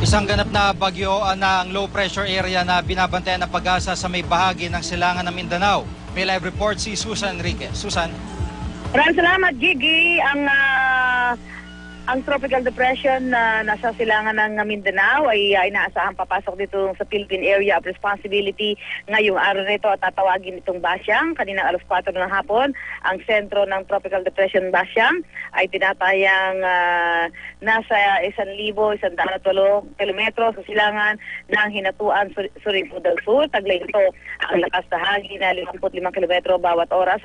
Isang ganap na bagyo ng low pressure area na binabantayan ng Pag-asa sa may bahagi ng silangan ng Mindanao. May live report si Susan Enriquez. Susan? Maraming salamat, Gigi. Ang tropical depression na nasa silangan ng Mindanao ay inaasahang papasok dito sa Philippine Area of Responsibility ngayong araw nito at tatawagin itong Basyang. Kaninang alas 4 ng hapon, ang sentro ng Tropical Depression Basyang ay tinatayang nasa 1,108 kilometro sa silangan ng Hinatuan, Surigao del Sur. Taglay ito ang lakas na hangin na 55 kilometro bawat oras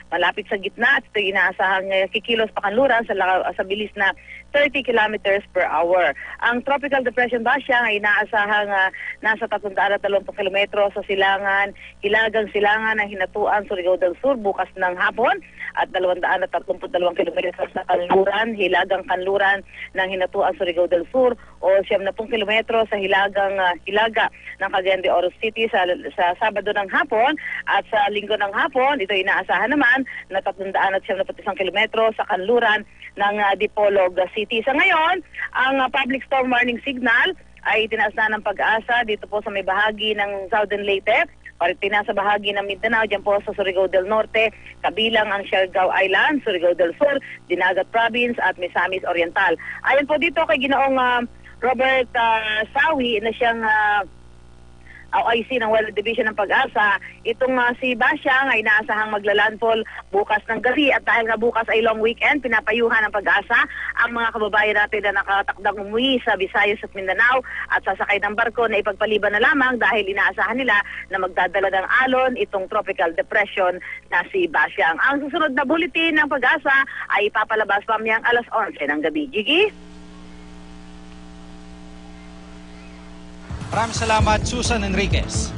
malapit sa gitna at ito inaasahang kikilos pakanluran sa bilis na 30 kilometers per hour. Ang Tropical Depression Basyang ay inaasahang nasa 320 kilometro sa hilagang silangan ng Hinatuan, Surigao del Sur bukas ng hapon at 232 kilometro sa hilagang kanluran ng Hinatuan, Surigao del Sur o 70 kilometro sa hilaga ng Cagayan de Oro City sa Sabado ng hapon at sa Linggo ng hapon. Ito inaasahan naman na 371 kilometro sa kanluran ng Dipolog City. Sa ngayon, ang public storm warning signal ay tinaas na ng Pag-asa dito po sa may bahagi ng Southern Leyte, paritina sa bahagi ng Mindanao, dyan po sa Surigao del Norte, kabilang ang Siargao Island, Surigao del Sur, Dinagat Province at Misamis Oriental. Ayon po dito kay Ginoong Robert Sawi na siyang OIC ng Weather Division ng Pag-asa, itong si Basyang ay inaasahang maglalandfall bukas ng gabi at dahil nga bukas ay long weekend, pinapayuhan ng Pag-asa ang mga kababayan natin na nakatakdang umuwi sa Visayas at Mindanao at sasakay ng barko na ipagpaliban na lamang dahil inaasahan nila na magdadala ng alon itong tropical depression na si Basyang. Ang susunod na bulletin ng Pag-asa ay ipapalabas pamayang alas 11 ng gabi. Gigi? Maraming salamat, Susan Enriquez.